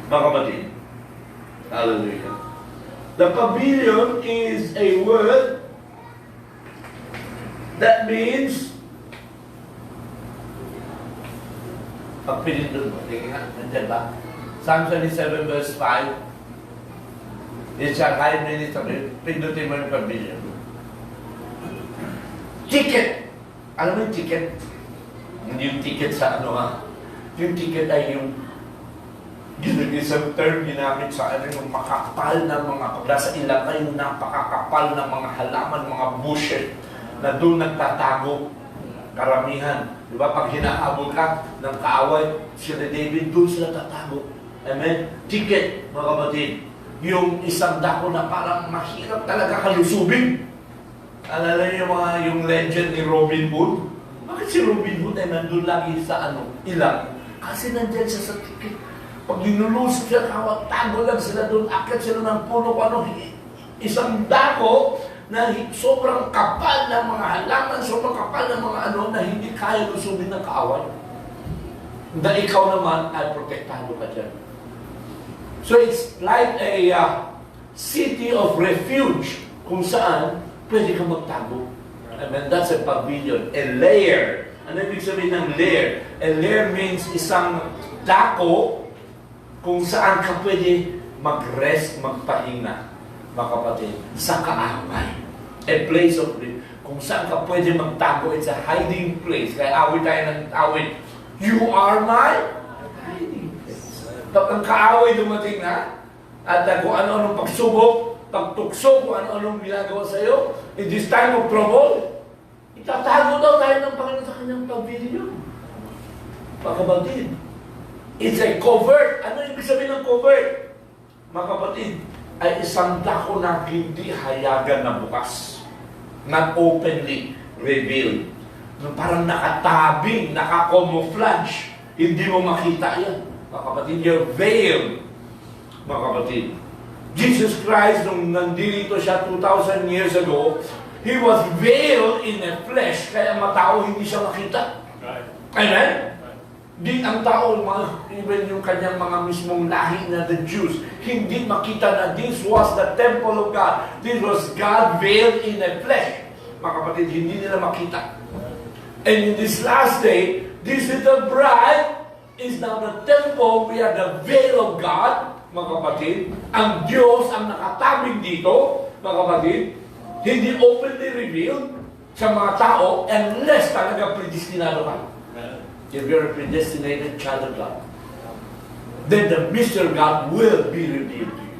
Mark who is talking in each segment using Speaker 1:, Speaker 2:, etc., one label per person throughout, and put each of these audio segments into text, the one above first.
Speaker 1: Mga kapatid. Hallelujah. The pavilion is a word that means pag pinindot mo, tingin nga, nandiyan ba? Psalm 27 verse 5. It's a kahit minutes sabi, pindutin mo yung pavilion. Ticket! Alam mo yung ticket? Hindi yung ticket sa ano ha. Yung ticket ay yung isang term ginamit sa ano yung makakapal na mga nasa ilagay yung napakakapal na mga halaman, mga bushes na doon nagtatago karamihan. Di ba? Pag hinahabol ka ng kaaway, sila David, doon sila tatago. Amen? Ticket, mga kapatid. Yung isang dako na parang mahirap talaga kalusubin. Alala niyo yung legend ni Robin Hood? Bakit si Robin Hood ay nandun lagi sa ilang? Kasi nandyan siya sa ticket. Pag ninulusot siya, tago lang sila doon, akit sila ng puno ko isang dako na sobrang kapal ng mga halaman, sobrang kapal ng mga na hindi kaya lusubin ng kaaway. Dahil ikaw naman ay protektado ka dyan. So it's like a city of refuge kung saan pwede kang magtago. I mean, that's a pavilion. A lair. Ano ibig sabihin ng lair? A lair means isang dako kung saan ka pwede mag-rest, magpahinga, mga kapatid, sa kaaway. A place of relief. Kung saan ka pwede magtago, it's a hiding place. Kaya awit tayo ng awit, you are my hiding place. Pag ang kaaway dumating na, at kung ano-anong pagsubok, pagtukso, kung ano-anong ginagawa sa iyo, in this time of trouble, itatago daw tayo ng Panginoon sa kanyang pavilion. Mga kapatid, it's a covert. Ano ibig sabihin ng covert? Mga kapatid, ay isang dako na hindi hayagan na bukas. Not openly revealed. Parang nakatabing, nakacamouflage. Hindi mo makita yan. Mga kapatid, you're veiled. Mga kapatid, Jesus Christ, nung nandito siya 2,000 years ago, He was veiled in a flesh, kaya matao hindi siya makita. Amen? Di ang tao, even yung kanyang mga mismong lahi na the Jews, hindi makita na this was the temple of God. This was God veiled in a flesh. Mga kapatid, hindi nila makita. And in this last day, this little bride is now the temple. We are the veil of God, mga kapatid. Ang Diyos ang nakatabing dito, mga kapatid, hindi openly revealed sa mga tao unless talaga predestinado ka. If you're a predestinated child of God, then the mystery of God will be revealed to you.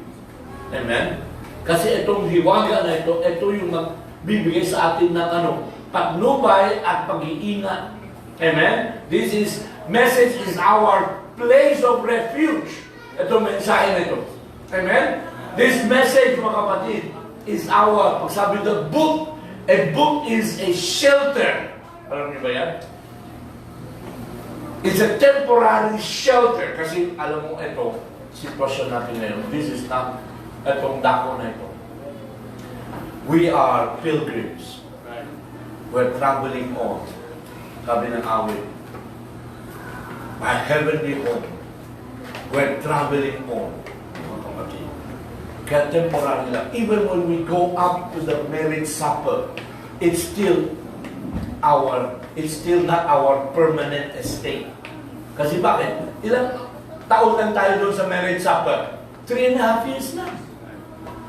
Speaker 1: Amen? Kasi itong hiwaga na ito yung magbibigay sa atin ng patnubay at pag-iingat. Amen? Message is our place of refuge. Itong mensahe na ito. Amen? This message, mga kapatid, is our, pag sabi the book, a book is a shelter. Alam niyo ba yan? It's a temporary shelter. Kasi alam mo ito, sitwasyon natin ngayon. This is not itong dako na ito. We are pilgrims. We're traveling on. Sabi ng awit, my heavenly home. We're traveling on. Kaya temporary lang. Even when we go up to the marriage supper, it's still not our permanent estate. Kasi bakit? Ilang taon lang tayo doon sa marriage supper? 3.5 years na.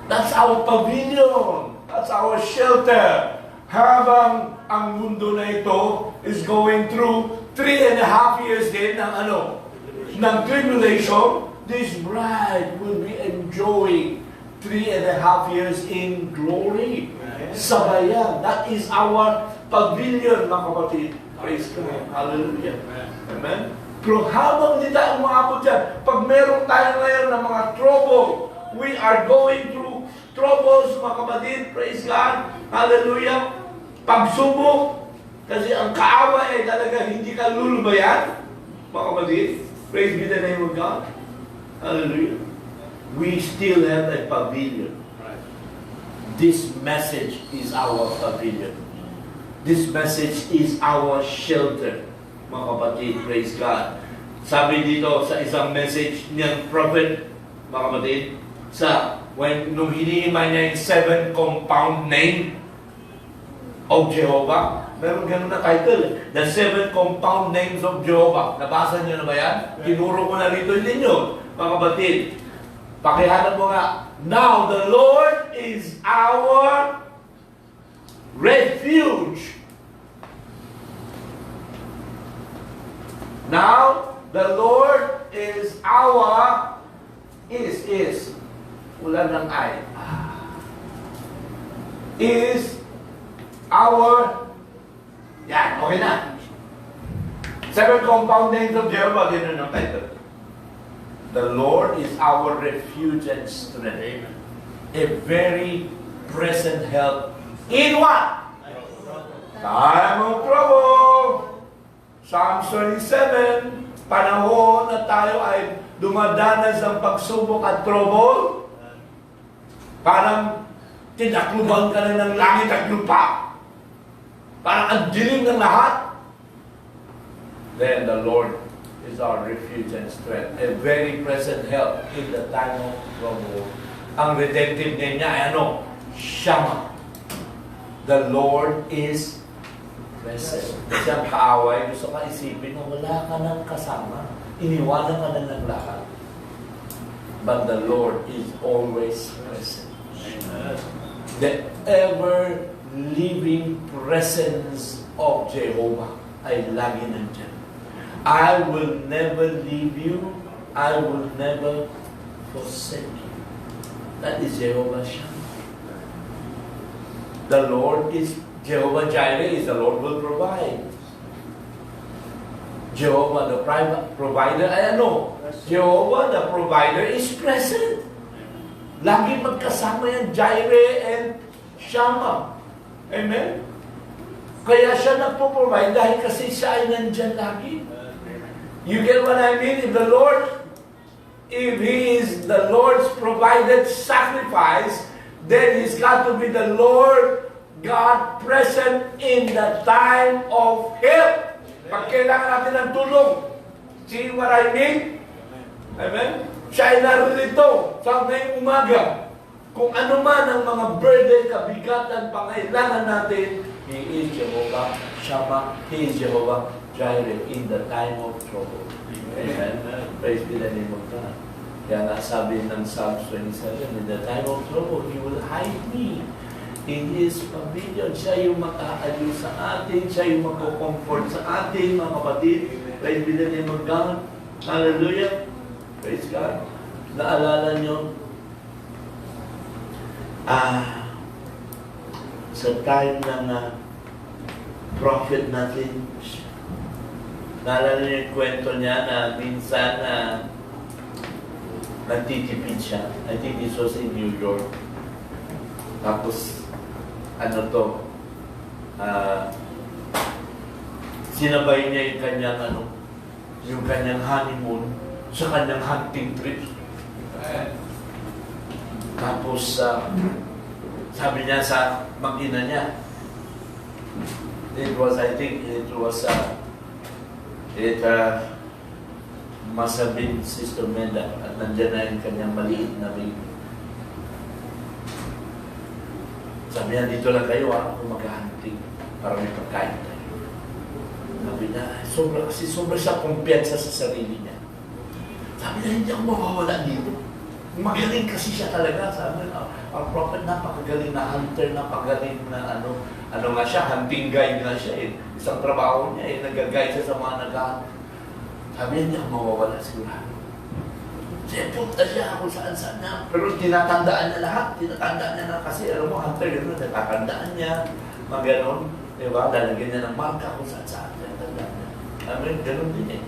Speaker 1: That's our pavilion. That's our shelter. Habang ang mundo na ito is going through 3.5 years din ng tribulation, this bride will be enjoying 3.5 years in glory. Sabayan. That is our pavilion, mga kapatid. Praise God. Hallelujah. Amen? Pero habang hindi tayo umabot dyan, pag meron tayo ngayon ng mga trouble, we are going through troubles, mga kapatid. Praise God. Hallelujah. Pagsubok, kasi ang kaaway ay talaga hindi ka lulubayan, mga kapatid. Praise be the name of God. Hallelujah. We still have a pavilion. This message is our pavilion. This message is our shelter. Mga kapatid, praise God. Sabi dito sa isang message niyang prophet, mga kapatid, nung hinihimay niya yung 7 compound name of Jehovah, meron ganun na title, The 7 Compound Names of Jehovah. Nabasa niyo na ba yan? Tinuro ko na rito ninyo, mga kapatid. Pakihanap mo nga, now the Lord is our refuge. Now, the Lord is our, is, wala ng I, is our, yan, okay na. 7 compound names of Jehovah, ganun ang title. The Lord is our refuge and strength. A very present help in what? Time of trouble. Psalms 27, panahon na tayo ay dumadanas ng pagsubok at trouble, parang tinakluban ka na ng langit at lupa. Parang ang dilim ng lahat. Then the Lord is our refuge and strength, a very present help in the time of trouble. Ang redemptive name niya ay ano? Shammah. The Lord is present. Siyang kaaway, gusto ka isipin na wala ka ng kasama. Iniwanan ka na ng lahat. But the Lord is always present. The ever-living presence of Jehovah ay lagi nandyan. I will never leave you. I will never forsake you. That is Jehovah Shammah. The Lord is Jehovah Jireh, is the Lord will provide. Jehovah the provider, ay ano? Jehovah the provider is present. Lagi magkasama yan, Jireh and Shammah. Amen? Kaya siya nagpo-provide dahil kasi siya ay nandyan lagi. You get what I mean? If He is the Lord's provided sacrifice, then He's got to be the Lord God present in the time of help. Pag kailangan natin ng tulong. See what I mean? Amen? Siya ay narito sa ngayong umaga. Kung ano man ang mga burden, kabigatan, pangailangan natin, He is Jehovah Shammah. He is Jehovah Jireh in the time of trouble. Amen? Praise be the name of God. Kaya nga sabi ng Psalms 27, in the time of trouble, He will hide me in His pavilion. Siya yung makaaliw sa atin. Siya yung magko-comfort sa atin, mga kapatid. Praise be the name of God. Hallelujah. Praise God. Naalala nyo, sa time ng prophet natin, naalala nyo yung kwento niya na minsan nagtitipid siya. I think this was in New York. Tapos, sinabay niya yung kanyang honeymoon sa kanyang hunting trip. Tapos, sabi niya sa mag-ina niya, must have been Sister Menda at nandiyan na yung kanyang maliit na baby. Sabi niya, dito lang kayo kung mag-hunting para may pagkain tayo. Sabi niya, sobra siya kumpiyansa sa sarili niya. Sabi niya, hindi ako mawawala dito. Magaling kasi siya talaga. Sabi niya, our prophet, napakagaling na hunter, napakagaling na ano nga siya, hunting guide nga siya. Isang trabaho niya, nag-guide siya sa mga nag-hunt. Sabi niya, hindi ako mawawala sigurado. Punta siya kung saan-saan na. Pero tinatandaan niya lahat. Tinatandaan niya na kasi, alam mo, hunter, gano'n, natatandaan niya. Mga gano'n. Diba? Lalagyan niya ng marka kung saan-saan. Tinatandaan niya. Amen, gano'n din eh.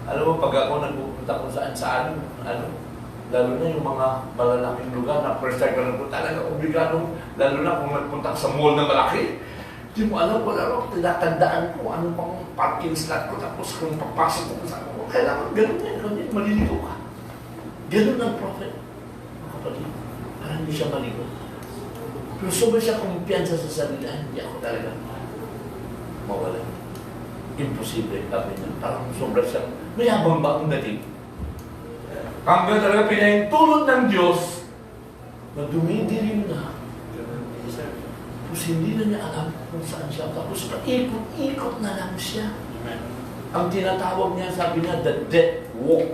Speaker 1: Alam mo, pag ako nagpupunta kung saan-saan, lalo na yung mga malalaking lugar na first time ka nagpunta, talaga obligado, lalo na kung nagpunta sa mall na malaki. Hindi mo alam ko, tinatandaan ko ano pang parking slot ko, tapos kung papasok ko sa ako, kailangan ganun yan, maliligo ka. Ganun ang prophet. Mga kapatid, parang hindi siya maligo. Pero sobrang siya kumpiyansa sa sarili, hindi ako talaga mawala. Imposible, sabi niya. Parang sobra siya. Mayabang ba ang dating? Hanggang talaga pinahintulot ng Diyos na dumidilim na. Tapos hindi na niya alam kung saan siya. Tapos paikot-ikot na lang siya. Ang tinatawag niya, sabi niya, the death walk.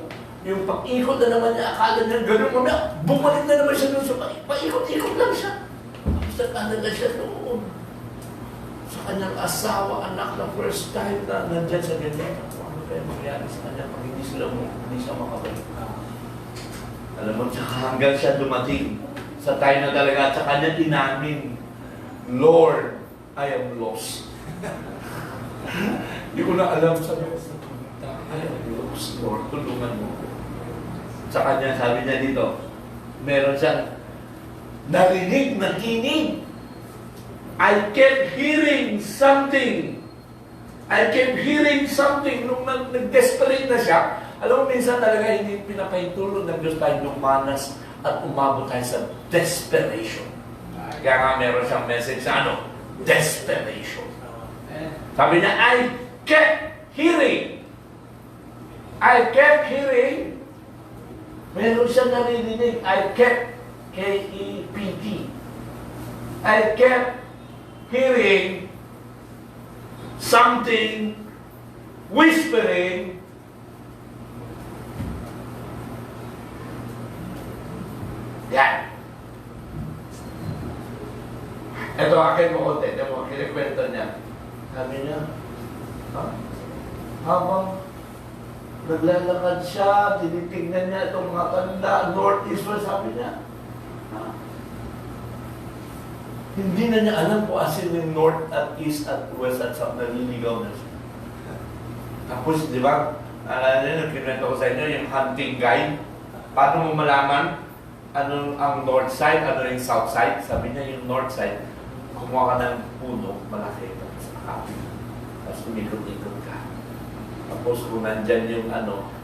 Speaker 1: Yung pag-ikot na naman niya, akala niya gano'n mamaya, bumalik na naman siya doon sa paikot-ikot lang siya. Tapos nakalaga siya doon. Sa kanyang asawa, anak na first time na nandyan sa ganyan. Ano kaya mangyari sa kanya pag hindi siya makabalik? Alam mo, hanggang siya dumating sa time na talaga, sa kanya inamin, Lord, I am lost. Hindi ko na alam sa Diyos na pumunta. I am lost, Lord. Tulungan mo. Sa kanya, sabi niya dito, meron siyang narinig na tinig. I kept hearing something. I kept hearing something. Nung nag-desperate na siya, alam mo, minsan talaga hindi pinapahintulong ng Diyos tayo lumanas at umabot tayo sa desperation. Kaya nga meron siyang message sa ano? Desperation. Sabi niya, I kept hearing. I kept hearing. Meron siyang naririnig. I kept, K-E-P-T. I kept hearing something whispering. Yan. Ito, akin mo konti. Ito mo, kinikwento niya. Sabi niya, habang naglalakad siya, tinitignan niya itong mga tanda, north-east, sabi niya, hindi na niya alam kung asin yung north at east at west at south, naliligaw na siya. Tapos, di ba, nagkikwento ko sa inyo, yung hunting guide, paano mo malaman ano ang north side, ano yung south side? Sabi niya yung north side, kumuha ka ng puno, malaki, tapos nakapin. Tapos umikot-ikot ka. Tapos kung nandyan yung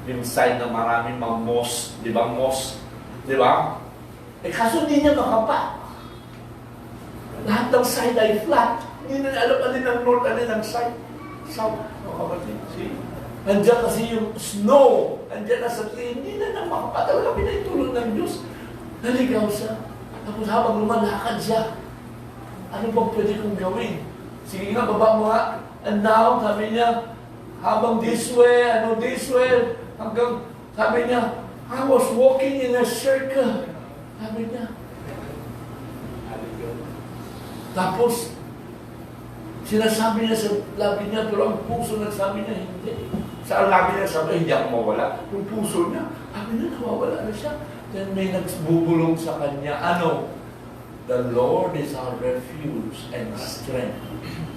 Speaker 1: yung side na maraming mga moss, di ba moss? Di ba? Eh kaso hindi niya makapa. Lahat ng side ay flat. Hindi na alam alin ang north, alin ang side. South, mga kapatid. See? Nandiyan kasi yung snow. Nandiyan na sa tree. Hindi na makapa. Talaga pinahintulong ng Diyos. Naligaw siya. Tapos habang lumalakad siya, ano bang pwede kong gawin? Sige nga, baba mo nga. And now, sabi niya, habang this way, this way, hanggang, sabi niya, I was walking in a circle. Sabi niya. Tapos, sinasabi niya sa labi niya, pero ang puso nagsabi niya, hindi. Sa labi niya sabi, hindi ako mawala. Yung puso niya, sabi niya, nawawala na siya. Then may nagbubulong sa kanya, The Lord is our refuge and strength,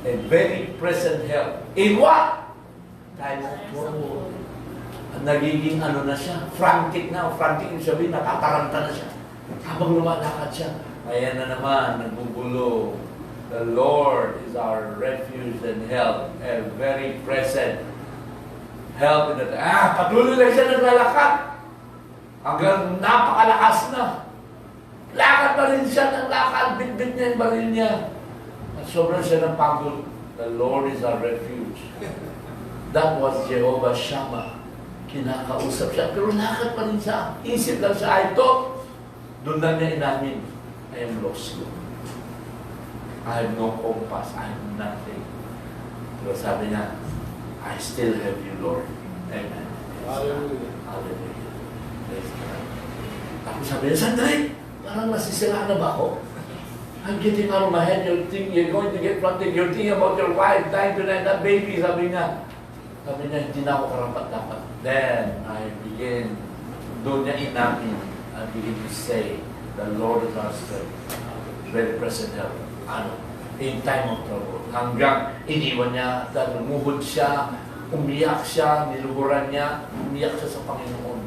Speaker 1: a very present help. In what? Time of trouble. Nagiging na siya, frantic na. Frantic yung sabihin, natataranta na siya. Habang lumalakad siya, ayan na naman, nagbubulong. The Lord is our refuge and help, a very present help in the time. Patuloy lang siya naglalakad. Hanggang napakalakas na. Lakad pa rin siya ng lakad, bitbit niya yung baril niya. At sobrang siya ng pagod. The Lord is our refuge. That was Jehovah Shammah. Kinakausap siya, pero lakad pa rin siya. Isip lang siya, I thought, doon lang niya inamin, I am lost. I have no compass, I have nothing. Pero sabi niya, I still have you, Lord. Amen.
Speaker 2: Hallelujah.
Speaker 1: Hallelujah. Tapos sabi niya, sandali, parang nasisira na ba ako? I'm getting out of my head, you're going to get frantic, you're thinking about your wife, dying tonight, that baby, sabi niya. Sabi niya, hindi na ako karapat-dapat. Then, I begin, doon niya inamin, I begin to say, the Lord is our strength, very present help. In time of trouble. Hanggang iniwan niya, lumuhod siya, umiyak siya, niluhuran niya, umiyak siya sa Panginoon.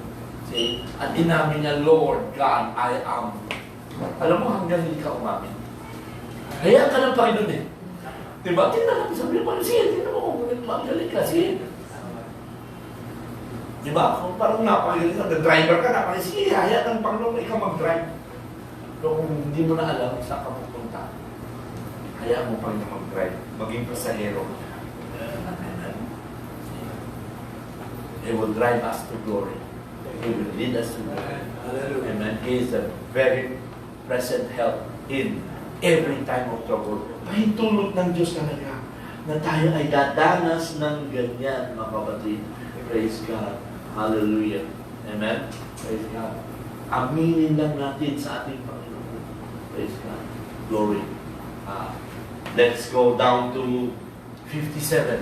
Speaker 1: See? At inamin niya, Lord God, I am. Alam mo, hanggang hindi ka umamin. Hayaan ka ng Panginoon eh. Diba? Tingnan natin, sabi niya, sige, tingnan mo kung magaling ka, sige. Diba? Kung parang napagaling ka, driver ka, napagaling, sige, hayaan ng Panginoon, ikaw mag-drive. Pero kung hindi mo na alam, saan ka pupunta, hayaan mo Panginoon mag-drive, maging pasahero. He will drive us to glory. He will lead us to glory. Amen. He is a very present help in every time of trouble. Pahintulot ng Diyos talaga na tayo ay dadanas ng ganyan, mga kapatid. Praise God. Hallelujah. Amen. Praise God. Aminin lang natin sa ating Panginoon. Praise God. Glory. Let's go down to 57.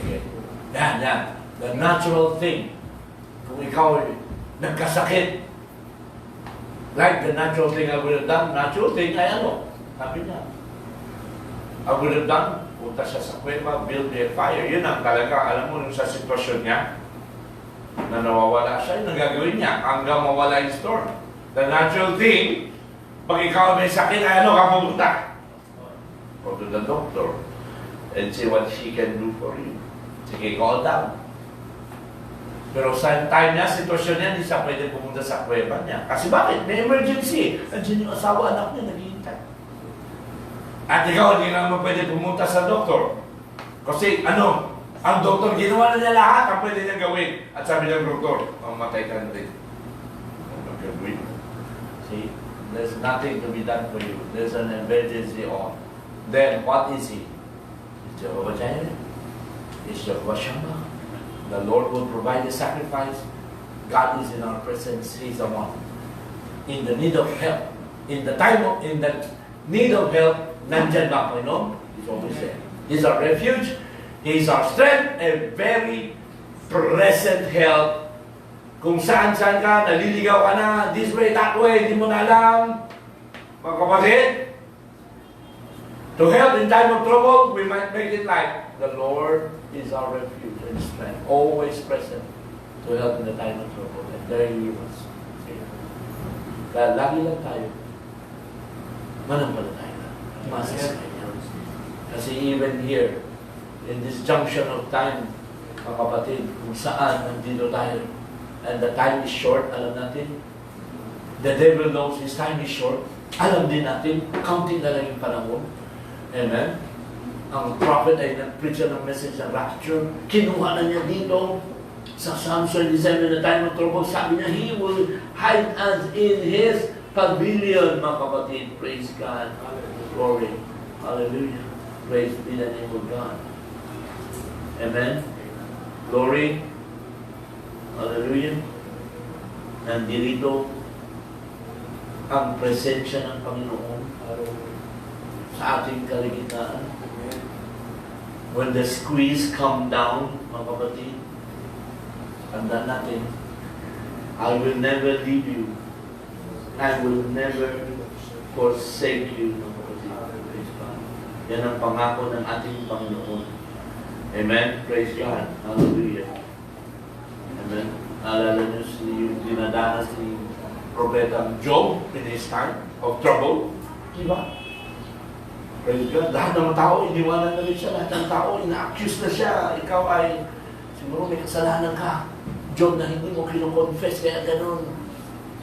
Speaker 1: Okay. Yan. The natural thing. Kung ikaw ay nagkasakit, like the natural thing I would have done, natural thing ay ano? Sabi niya. I would have done, punta siya sa kuweba, build a fire. Yun ang talaga, alam mo, yung sa sitwasyon niya, na nawawala siya, yung nagagawin niya, hanggang mawala yung storm. The natural thing, pag ikaw may sakit, ay ano ka pupunta? Go to the doctor and see what she can do for you. Sige, call down. Pero sa time niya, sitwasyon niya, hindi siya pwede pumunta sa kuweba niya. Kasi bakit? May emergency. Andiyan yung asawa, anak niya, naghihintay. At ikaw, hindi naman pwede pumunta sa doktor. Kasi ano, ang doktor, ginawa na niya lahat ang pwede niya gawin. At sabi ng doktor, mamatay ka na rin. Ano gagawin? See, there's nothing to be done for you. There's an emergency on. Then, what is he? It's Jehovah Jireh. It's Jehovah Shammah. The Lord will provide the sacrifice. God is in our presence. He's the one. In the need of help. In the need of help, nandyan ba, Panginoon? He's always there. He's our refuge. He's our strength. A very present help. Kung saan-saan ka, naliligaw ka na, this way, that way, hindi mo na alam. Mga kapatid, to help in time of trouble, we might make it like, the Lord is our refuge and strength, always present to help in the time of trouble. And there He was. Kaya lagi lang tayo, manampalataya na, masasakay niya. Kasi even here, in this junction of time, mga kapatid, kung saan nandito tayo, and the time is short, alam natin, the devil knows his time is short, alam din natin, counting na lang yung panahon. Amen? Ang prophet ay nag-preach ng message ng rapture. Kinuha na niya dito sa Psalm 27 na time of trouble. Sabi niya, He will hide us in His pavilion, mga kapatid. Praise God. Glory. Hallelujah. Praise be the name of God. Amen? Glory. Hallelujah. Nandito ang presensya ng Panginoon sa ating kaligtaan. When the squeeze come down, mga kapatid, tandaan natin, I will never leave you. I will never forsake you, mga kapatid. Praise God. Yan ang pangako ng ating Panginoon. Amen? Praise God. Hallelujah. Amen? Naalala niyo yung dinadanas ni Prophetang Job in his time of trouble. Diba? Praise God. Lahat ng tao, iniwanan na rin siya. Lahat ng tao, ina-accuse na siya. Ikaw ay, siguro may kasalanan ka. Job na hindi mo kino-confess, kaya ganun.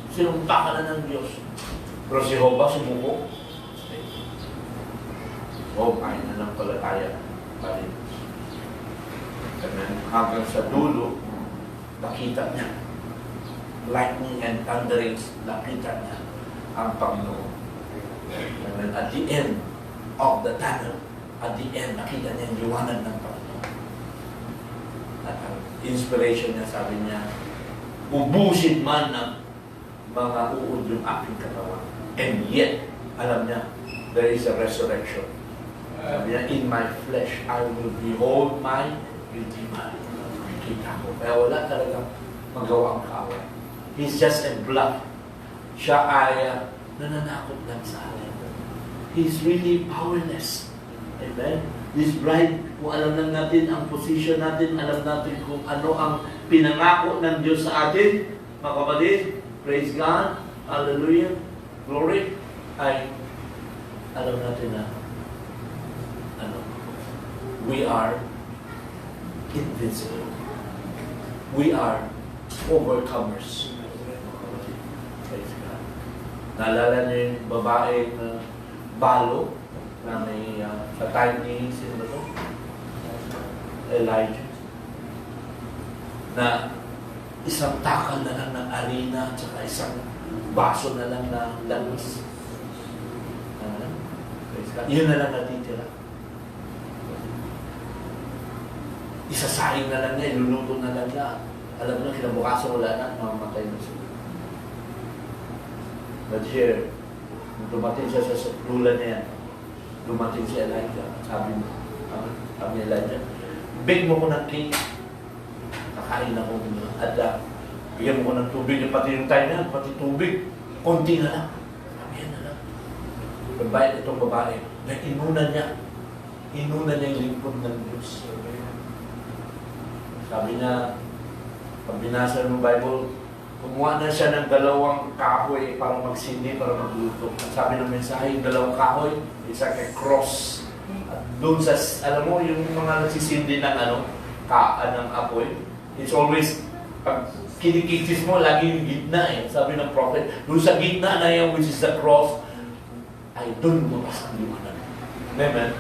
Speaker 1: Sinumpa ka na ng Diyos. Pero si Job sumuko. Job ay nanampalataya pa rin. Hanggang sa dulo, nakita niya. Lightning and thunderings, nakita niya ang Panginoon. And at the end of the tunnel, at the end, nakita niya yung liwanag ng Panginoon. At ang inspiration niya, sabi niya, ubusin man ng mga uod yung aking katawan. And yet, alam niya, there is a resurrection. Sabi niya, in my flesh, I will behold my Redeemer. Kita ko. Kaya wala talagang magawa ang kaaway. He's just a bluff. Siya ay nananakot lang sa atin. He's really powerless. Amen? This bride, kung alam lang natin ang position natin, alam natin kung ano ang pinangako ng Diyos sa atin, mga kapatid, praise God, hallelujah, glory, ay alam natin na we are invincible. We are overcomers. Praise God. Naalala niyo yung babae na balo na may sa time ni sino ba ito? Elijah. na isang takal na lang ng arena at saka isang baso na lang na langis. Yun na lang natitira. Isasahin na lang niya, iluluto na lang niya. Alam mo na, kinabukasan wala na, mamamatay na siya. But here, dumating siya sa lula niya, dumating si Elijah. Sabi ni Elijah, bake mo ko ng cake, kakain ako muna. At bigyan mo ko ng tubig, pati yung tayo na, pati tubig, konti na lang. Sabi na lang. Pagbayad itong babae, na inuna niya yung lingkod ng Diyos. Sabi niya, pag binasa ng Bible, kumuha na siya ng 2 kahoy para magsindi, para magluto. At sabi ng mensahe, yung 2 kahoy, isa kay cross. At doon sa, alam mo, yung mga nagsisindi ng ng apoy, it's always, pag kinikikis mo, lagi yung gitna eh. Sabi ng prophet, doon sa gitna na yan, which is the cross, ay doon lumabas ang liwanag. Amen?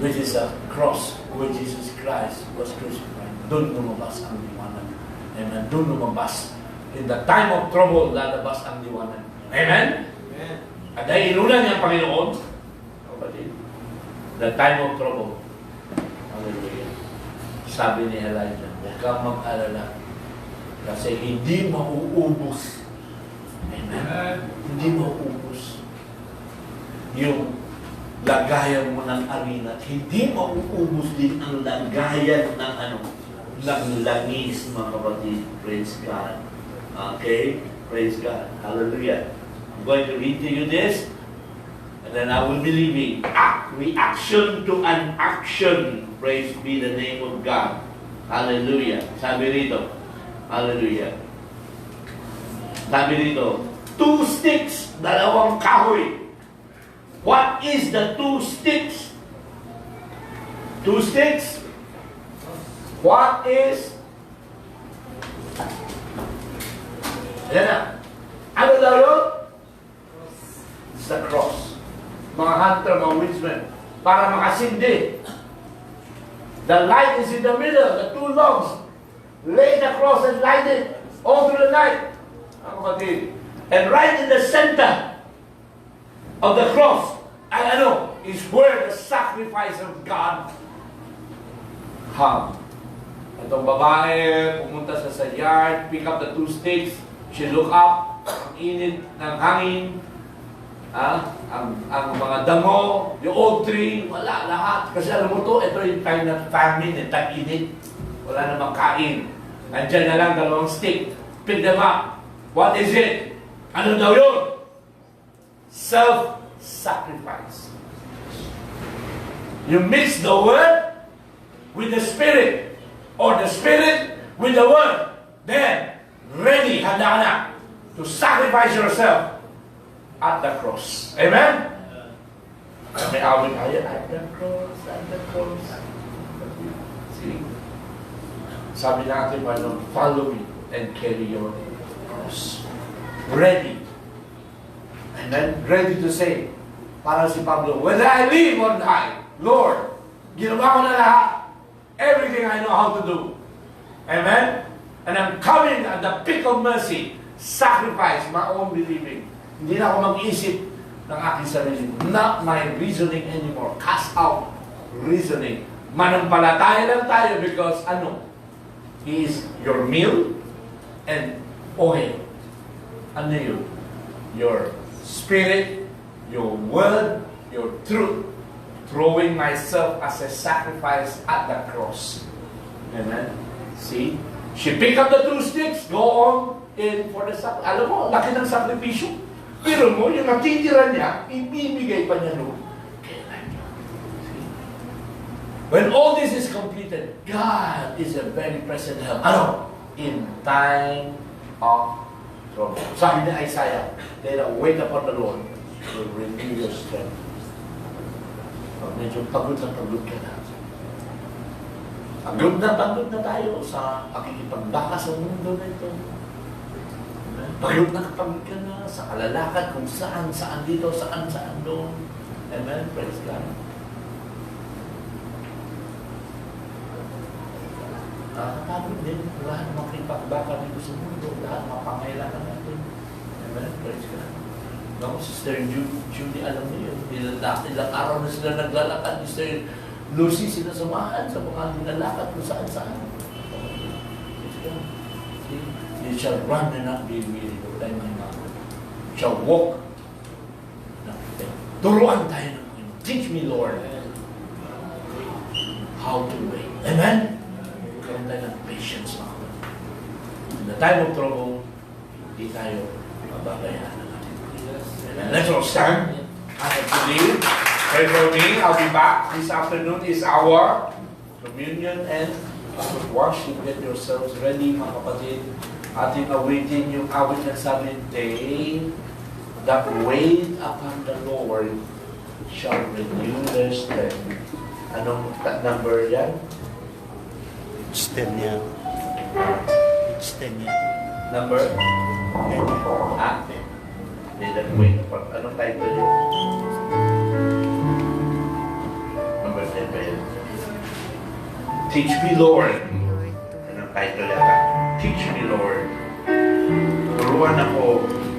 Speaker 1: Which is a cross where Jesus Christ was crucified. Doon lumabas ang liwanag. Amen? Doon lumabas. In the time of trouble, lalabas ang liwanag. Amen? Amen. At dahil inuna niya ang Panginoon, kapatid, the time of trouble, hallelujah, sabi ni Elijah, huwag kang mag-alala kasi hindi mauubos. Amen? Hindi mauubos yung lagayan mo ng arena. Hindi mauubos din ang lagayan ng ng langis, mga kapatid. Praise God. Okay? Praise God. Hallelujah. I'm going to read to you this, and then I will be leaving. Reaction to an action. Praise be the name of God. Hallelujah. Sabi rito. Hallelujah. Sabi rito, 2 sticks, 2 kahoy. What is the 2 sticks? 2 sticks? What is? Ayan na. Ano daw yun? It's the cross. Mga hunter, mga woodsmen, para makasindi. The light is in the middle, the 2 logs. Lay the cross and light it all through the night. And right in the center of the cross, is where the sacrifice of God hung. Itong babae, pumunta sa yard, pick up the 2 sticks, she look up, ang init ng hangin, ang mga damo, yung oak tree, wala, lahat. Kasi alam mo to, ito yung time ng famine, tag-init. Wala namang kain. Nandiyan na lang 2 stick. Pick them up. What is it? Ano daw yun? Self-sacrifice. You mix the Word with the Spirit, or the Spirit with the Word. Then, ready, handa ka na, to sacrifice yourself at the cross. Amen? May awit tayo, at the cross, at the cross. See? Sabi natin, follow me and carry your cross. Ready. And then, ready to say, para si Pablo, whether I live or die, Lord, ginawa ko na lahat. Everything I know how to do. Amen? And I'm coming at the peak of mercy. Sacrifice my own believing. Hindi na ako mag-isip ng aking sarili. Not my reasoning anymore. Cast out reasoning. Manampalataya lang tayo because He is your meal and oil. Ano yun? Your spirit, your word, your truth. Throwing myself as a sacrifice at the cross. Amen? See? She pick up the 2 sticks, go on in for the sacrifice. Alam mo, laki ng sakripisyo. Pero mo, yung natitira niya, ibibigay pa niya noon. When all this is completed, God is a very present help. In time of trouble. Sabi ni Isaiah, they that wait upon the Lord will renew your strength. Medyo pagod ka na. Pagod na tayo sa pakikipagbaka sa mundo na ito. Pagod na ka na sa kalalakad kung saan dito, saan doon. Amen? Praise God. Nakakapagod din. Lahat ng mga kipagbakan dito sa mundo. Lahat ng mga pangailangan natin. Amen? Praise God. No, Sister Judy, alam niyo yun. Ilang araw na sila naglalakad. Sister Lucy, sinasamahan sa mga nilalakad kung saan-saan. Praise God. See? You shall run and not be weary. Tayo mga mga. You shall walk. Turuan tayo ng Panginoon. Teach me, Lord, how to wait. Amen? Karoon tayo ng patience, mga kapatid. In the time of trouble, hindi tayo mababayaan ng ating Panginoon. Amen? Let's all stand. I have to leave. Pray for me. I'll be back. This afternoon is our communion and worship. Get yourselves ready, mga kapatid. Ating awaitin yung awit na sabi, they that wait upon the Lord shall renew their strength. Anong number yan?
Speaker 2: It's 10 yan. It's 10 yan.
Speaker 1: Number? Ah? They that wait upon... Anong title yun? Number 10 ba yun? Teach me, Lord. Anong title yan? Teach me, Lord. Turuan ako